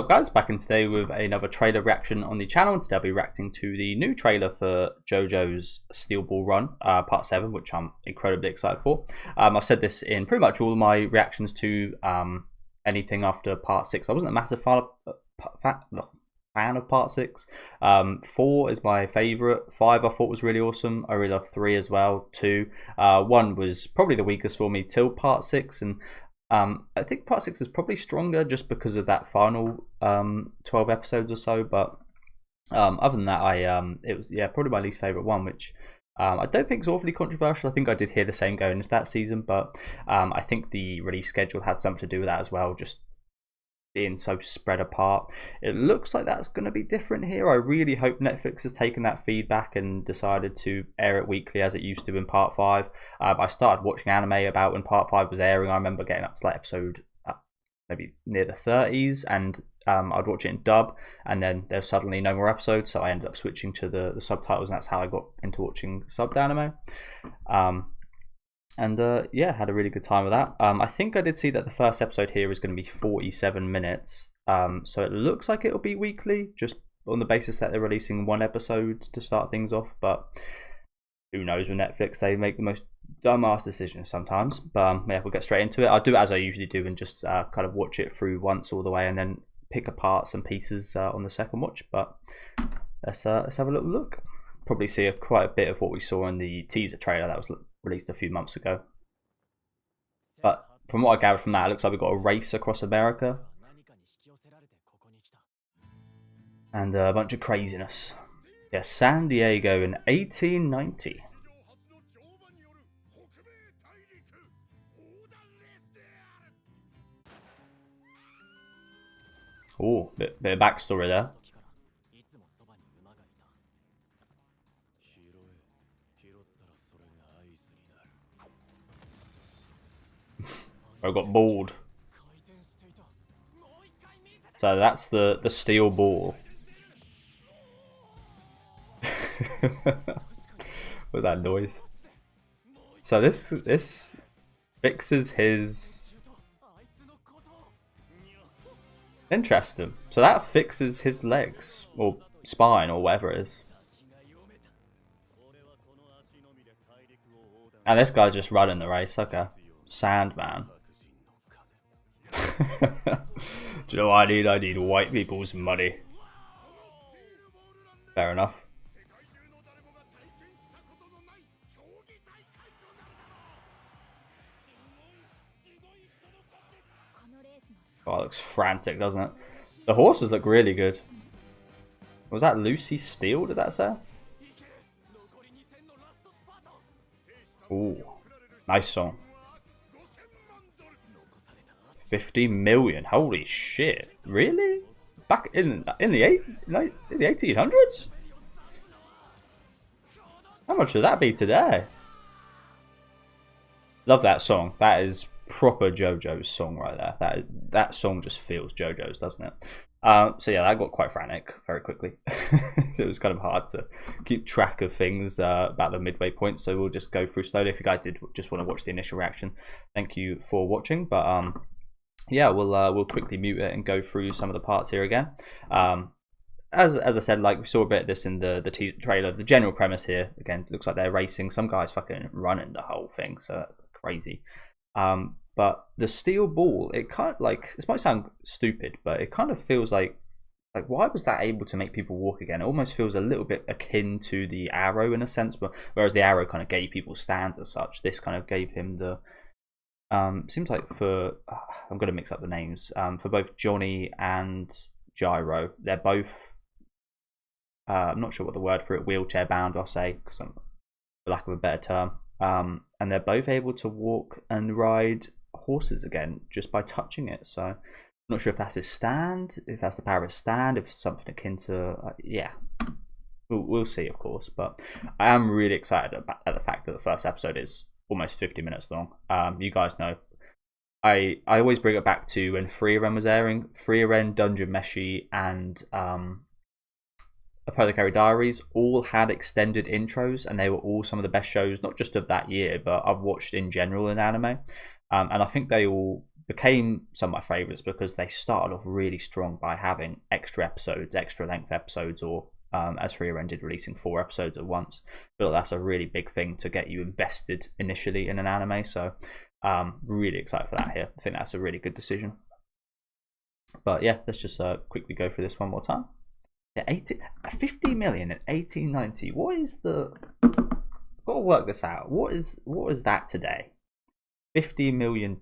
What's up guys, back in today with another trailer reaction on the channel, and today I'll be reacting to the new trailer for JoJo's Steel Ball Run, part 7, which I'm incredibly excited for. I've said this in pretty much all of my reactions to anything after part 6. I wasn't a massive fan of part 6. 4 is my favourite, 5 I thought was really awesome, I really love 3 as well, 2. 1 was probably the weakest for me till part 6, and I think part 6 is probably stronger just because of that final 12 episodes or so, but other than that, it was probably my least favourite one, which I don't think is awfully controversial. I think I did hear the same going into that season, but I think the release schedule had something to do with that as well, just being so spread apart. It looks like that's going to be different here. I really hope Netflix has taken that feedback and decided to air it weekly as it used to in part 5. I started watching anime about when part 5 was airing. I remember getting up to like episode maybe near the 30s, and I'd watch it in dub, and then there's suddenly no more episodes, so I ended up switching to the subtitles, and that's how I got into watching subbed anime. Yeah, had a really good time with that. I think I did see that the first episode here is going to be 47 minutes. So it looks like it'll be weekly, just on the basis that they're releasing one episode to start things off. But who knows with Netflix, they make the most dumbass decisions sometimes. But yeah, we'll get straight into it. I'll do it as I usually do and just kind of watch it through once all the way and then pick apart some pieces on the second watch. But let's have a little look. Probably see quite a bit of what we saw in the teaser trailer that was released a few months ago. But from what I gathered from that, it looks like we've got a race across America and a bunch of craziness. Yeah, San Diego in 1890. Oh, bit of backstory there. I got bored. So that's the steel ball. What's that noise? So this fixes his. Interesting. So that fixes his legs or spine or whatever it is. And this guy's just running the race. Okay, Sandman. Do you know what I need? I need white people's money. Fair enough. Oh, it looks frantic, doesn't it? The horses look really good. Was that Lucy Steele, did that say? Ooh, nice song. 50 million, holy shit, really? Back in the 1800s? How much would that be today? Love that song. That is proper JoJo's song right there. That song just feels JoJo's, doesn't it? So yeah, that got quite frantic very quickly. It was kind of hard to keep track of things about the midway point, so we'll just go through slowly. If you guys did just want to watch the initial reaction, thank you for watching. But yeah, we'll quickly mute it and go through some of the parts here again. As I said, like we saw a bit of this in the teaser trailer. The general premise here again looks like they're racing. Some guys fucking running the whole thing, so crazy. But the steel ball, it kind of like, this might sound stupid, but it kind of feels like why was that able to make people walk again? It almost feels a little bit akin to the arrow in a sense, but whereas the arrow kind of gave people stands as such, this kind of gave him the. Seems like for I'm going to mix up the names. For both Johnny and Gyro, they're both. I'm not sure what the word for it. Wheelchair bound, I'll say, for lack of a better term. And they're both able to walk and ride horses again just by touching it. So I'm not sure if that's his stand, if that's the power of his stand, if it's something akin to yeah. We'll see, of course. But I am really excited at the fact that the first episode is almost 50 minutes long. You guys know I always bring it back to when Freeren was airing. Freeren, Dungeon Meshi, and Apothecary Diaries all had extended intros, and they were all some of the best shows, not just of that year, but I've watched in general in anime. And I think they all became some of my favourites because they started off really strong by having extra episodes, extra length episodes, or as Free did, releasing 4 episodes at once. I feel like that's a really big thing to get you invested initially in an anime, so really excited for that here. I think that's a really good decision. But yeah, let's just quickly go through this one more time. Yeah, 50 million in 1890. What is the... I've got to work this out. What is that today? $50 million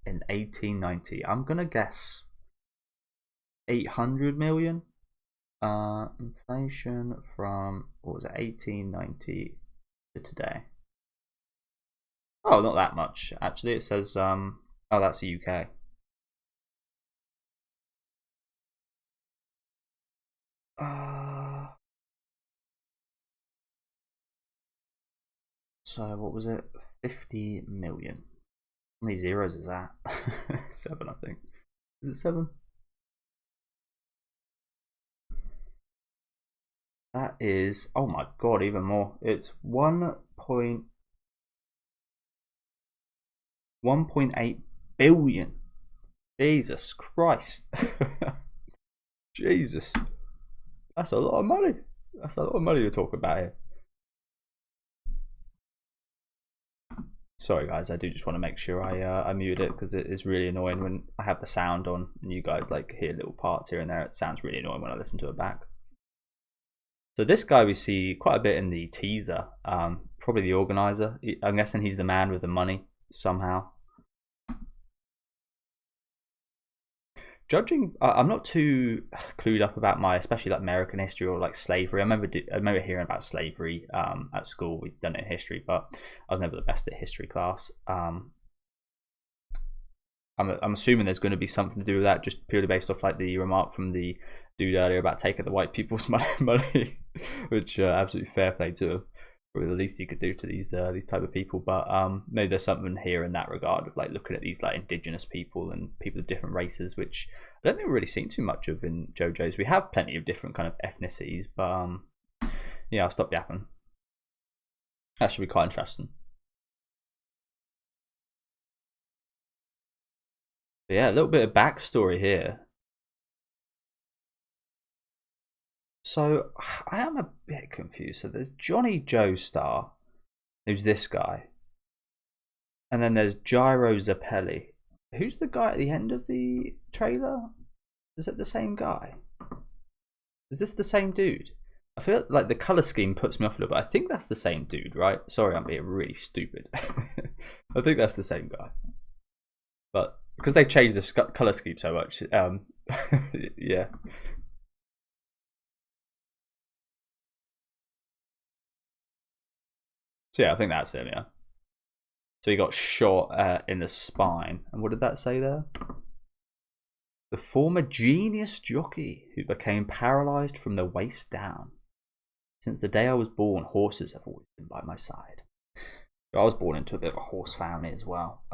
in 1890. I'm gonna guess 800 million. Inflation from, what was it, 1890 to today? Oh, not that much actually. It says oh, that's the UK. So what was it? 50 million. How many zeros is that? 7, I think. Is it 7? That is, oh my god, even more. It's 1.8 billion. Jesus Christ. Jesus. That's a lot of money. That's a lot of money to talk about here. Sorry guys, I do just want to make sure I mute it because it is really annoying when I have the sound on and you guys like hear little parts here and there. It sounds really annoying when I listen to it back. So this guy we see quite a bit in the teaser, probably the organizer. I'm guessing he's the man with the money somehow. Judging, I'm not too clued up about especially like American history or like slavery. I remember hearing about slavery at school. We've done it in history, but I was never the best at history class. I'm assuming there's going to be something to do with that, just purely based off like the remark from the dude earlier about taking the white people's money, which absolutely fair play to him. Probably the least he could do to these type of people, but maybe there's something here in that regard of like looking at these like indigenous people and people of different races, which I don't think we've really seen too much of in JoJo's. We have plenty of different kind of ethnicities, but yeah, I'll stop yapping. That should be quite interesting. But yeah, a little bit of backstory here. So I am a bit confused. So there's Johnny Joestar, who's this guy, and then there's Gyro Zappelli. Who's the guy at the end of the trailer? Is it the same guy? Is this the same dude? I feel like the color scheme puts me off a little bit. I think that's the same dude, right? Sorry, I'm being really stupid. I think that's the same guy, but because they changed the color scheme so much, yeah. So yeah, I think that's him, yeah. So he got shot in the spine. And what did that say there? The former genius jockey who became paralysed from the waist down. Since the day I was born, horses have always been by my side. I was born into a bit of a horse family as well.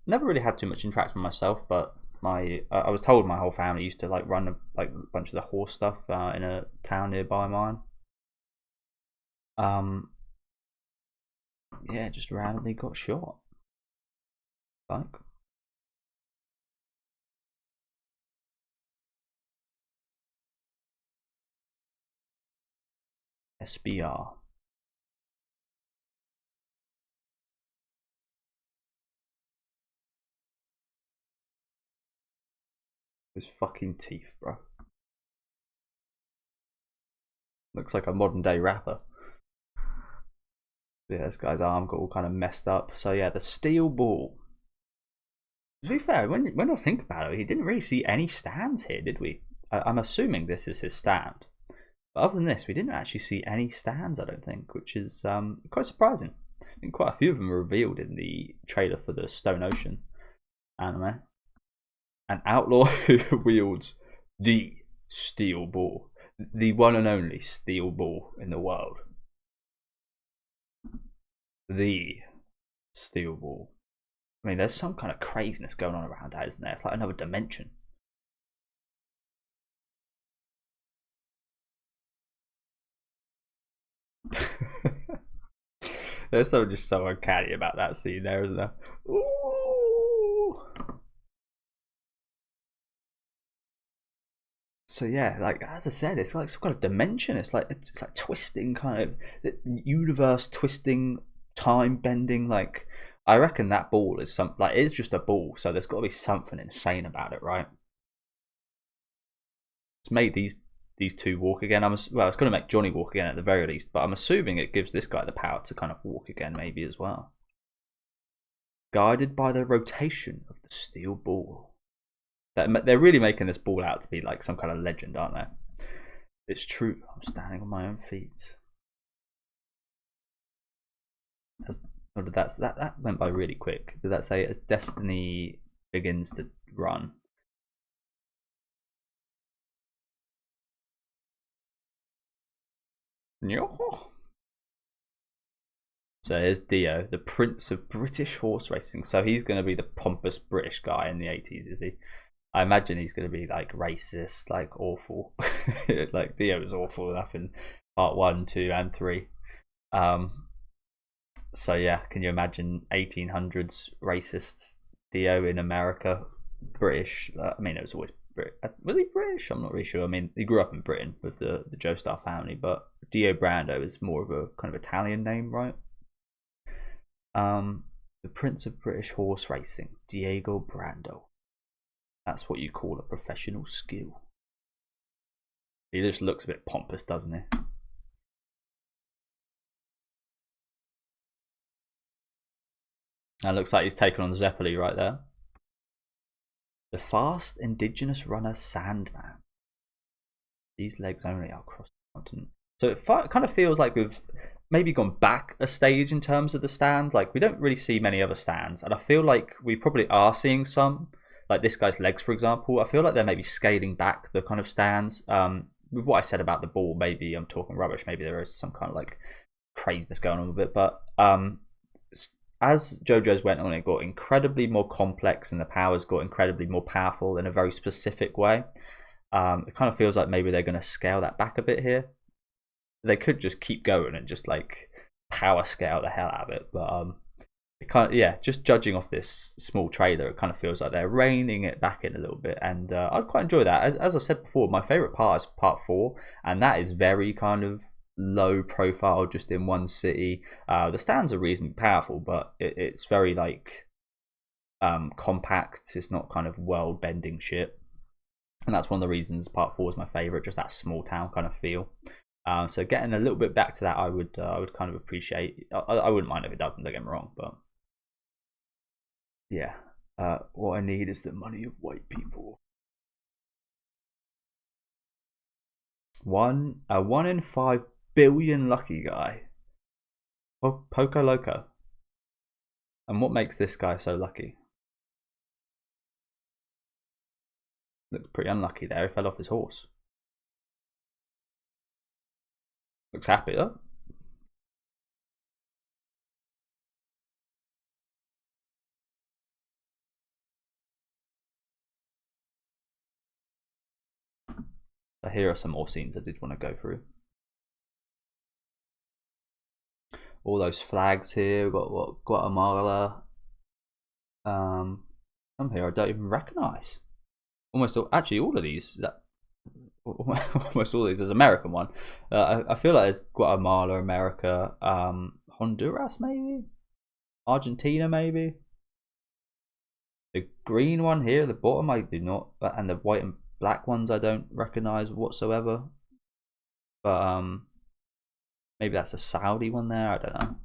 Never really had too much interaction with myself, but I was told my whole family used to like run a bunch of the horse stuff in a town nearby mine. Yeah, just randomly got shot. Like, SBR. His fucking teeth, bro. Looks like a modern day rapper. Yeah, this guy's arm got all kind of messed up. So yeah, the steel ball. To be fair, when I think about it, he didn't really see any stands here, did we? I'm assuming this is his stand. But other than this, we didn't actually see any stands, I don't think, which is quite surprising. I think quite a few of them were revealed in the trailer for the Stone Ocean anime. An outlaw who wields the steel ball. The one and only steel ball in the world. The steel ball. I mean, there's some kind of craziness going on around that, isn't there? It's like another dimension. There's something just so uncanny about that scene there, isn't there? Ooh! So yeah, like as I said, it's like some kind of dimension. It's like twisting, kind of universe twisting, time bending. Like I reckon that ball is it's just a ball. So there's got to be something insane about it, right? It's made these two walk again. It's going to make Johnny walk again at the very least, but I'm assuming it gives this guy the power to kind of walk again, maybe as well. Guided by the rotation of the steel ball. They're really making this ball out to be like some kind of legend, aren't they? It's true. I'm standing on my own feet. That went by really quick. Did that say as destiny begins to run? So here's Dio, the Prince of British horse racing. So he's going to be the pompous British guy in the 80s, is he? I imagine he's going to be like racist, like awful. Like Dio was awful enough in part 1, 2, and 3. So yeah, can you imagine 1800s racists Dio in America, British? I mean, it was always was he British? I'm not really sure. I mean, he grew up in Britain with the Joestar family, but Dio Brando is more of a kind of Italian name, right? The Prince of British Horse Racing, Diego Brando. That's what you call a professional skill. He just looks a bit pompous, doesn't he? And looks like he's taken on Zeppeli right there. The fast indigenous runner Sandman. These legs only are across the continent. So it kind of feels like we've maybe gone back a stage in terms of the stand. Like we don't really see many other stands, and I feel like we probably are seeing some. Like this guy's legs, for example, I feel like they're maybe scaling back the kind of stands. With what I said about the ball, maybe I'm talking rubbish. Maybe there is some kind of like craziness going on with it. But as JoJo's went on, it got incredibly more complex, and the powers got incredibly more powerful in a very specific way. It kind of feels like maybe they're going to scale that back a bit here. They could just keep going and just like power scale the hell out of it, but it kind of, yeah, just judging off this small trailer, it kind of feels like they're reining it back in a little bit, and I'd quite enjoy that. As I've said before, my favorite part is part 4, and that is very kind of low profile, just in one city. The stands are reasonably powerful, but it's very like compact. It's not kind of world bending shit, and that's one of the reasons part 4 is my favorite, just that small town kind of feel. So getting a little bit back to that, I would kind of appreciate. I wouldn't mind if it doesn't, don't get me wrong, but yeah, what I need is the money of white people. A 1 in 5 billion lucky guy. Poco Loco. And what makes this guy so lucky? Looks pretty unlucky there. He fell off his horse. Looks happy though. So here are some more scenes I did want to go through. All those flags here. We've got what, Guatemala. Some here I don't even recognise. Actually, all of these. Almost all of these. There's an American one. I feel like there's Guatemala, America, Honduras, maybe, Argentina, maybe. The green one here at the bottom I do not, and the white and black ones I don't recognise whatsoever. But maybe that's a Saudi one there. I don't know.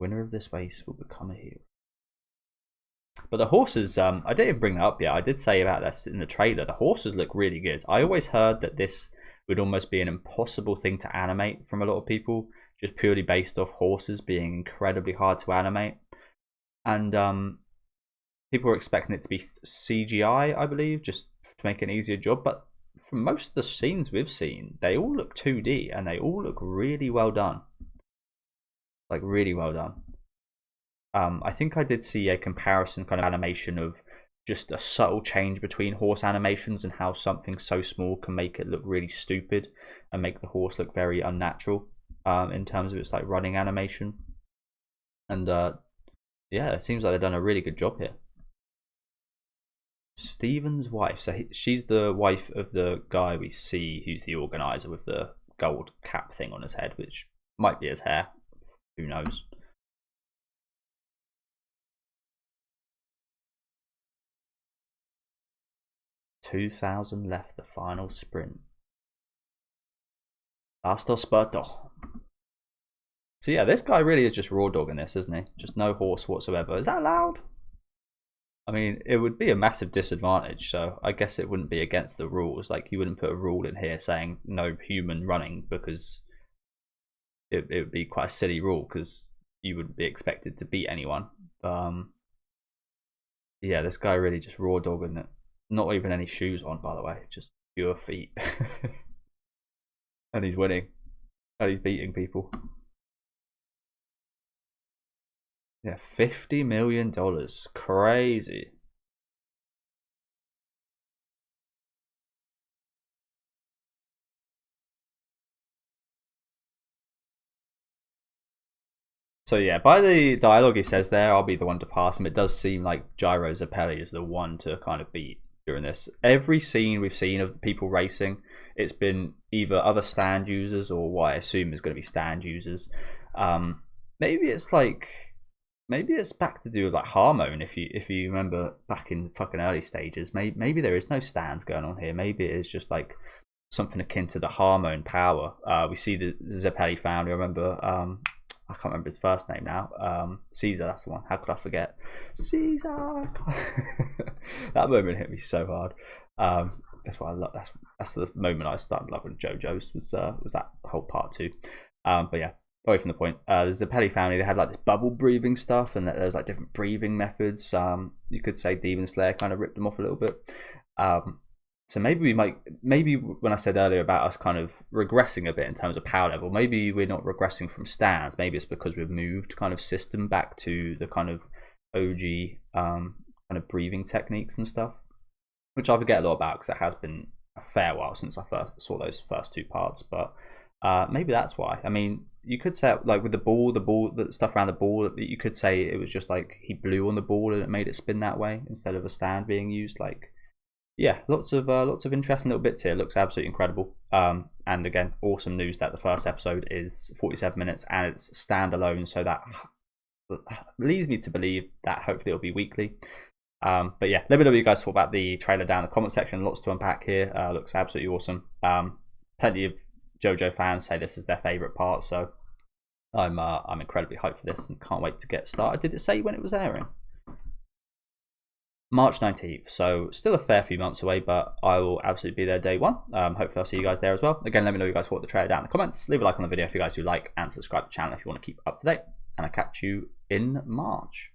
Winner of this race will become a hero. But the horses, I didn't even bring that up yet. I did say about this in the trailer. The horses look really good. I always heard that this would almost be an impossible thing to animate from a lot of people, just purely based off horses being incredibly hard to animate. And people were expecting it to be CGI, I believe, just to make an easier job. But from most of the scenes we've seen, they all look 2D, and they all look really well done. Like, really well done. I think I did see a comparison kind of animation of just a subtle change between horse animations and how something so small can make it look really stupid and make the horse look very unnatural in terms of its like running animation. And yeah, it seems like they've done a really good job here. Steven's wife. So she's the wife of the guy we see who's the organizer with the gold cap thing on his head, which might be his hair. Who knows? $2,000 left, the final sprint. Lasto spurto. So yeah, this guy really is just raw dogging this, isn't he? Just no horse whatsoever. Is that allowed? I mean, it would be a massive disadvantage, so I guess it wouldn't be against the rules. Like, you wouldn't put a rule in here saying no human running, because it would be quite a silly rule, because you wouldn't be expected to beat anyone. Yeah, this guy really just raw dogging it. Not even any shoes on, by the way, just pure feet. And he's winning. And he's beating people. Yeah, $50 million. Crazy. So yeah, by the dialogue he says there, I'll be the one to pass him. It does seem like Gyro Zappelli is the one to kind of beat during this. Every scene we've seen of the people racing, it's been either other stand users or what I assume is going to be stand users. Maybe it's back to do with like Harmone. If you remember back in the fucking early stages, maybe there is no stands going on here. Maybe it is just like something akin to the Harmone power. We see the Zappelli family. I remember I can't remember his first name now. Caesar, that's the one. How could I forget? Caesar. That moment hit me so hard. That's what I love. That's the moment I started loving JoJo's was that whole part 2. But yeah, away from the point. The Zappelli family, they had like this bubble breathing stuff, and there was like different breathing methods. You could say Demon Slayer kind of ripped them off a little bit. So maybe when I said earlier about us kind of regressing a bit in terms of power level, maybe we're not regressing from stands. Maybe it's because we've moved kind of system back to the kind of OG kind of breathing techniques and stuff, which I forget a lot about because it has been a fair while since I first saw those first 2 parts. But maybe that's why. I mean, you could say like with the stuff around the ball, you could say it was just like he blew on the ball and it made it spin that way instead of a stand being used. Like, yeah, lots of interesting little bits here. It looks absolutely incredible. And again, awesome news that the first episode is 47 minutes and it's standalone. So that leads me to believe that hopefully it'll be weekly. But yeah, let me know what you guys thought about the trailer down in the comment section. Lots to unpack here. Looks absolutely awesome. Plenty of JoJo fans say this is their favorite part, so I'm incredibly hyped for this and can't wait to get started. Did it say when it was airing? March 19th, so still a fair few months away, but I will absolutely be there day one. Hopefully I'll see you guys there as well. Again, let me know what you guys thought of the trailer down in the comments. Leave a like on the video if you guys do like, and subscribe to the channel if you want to keep up to date. And I'll catch you in March.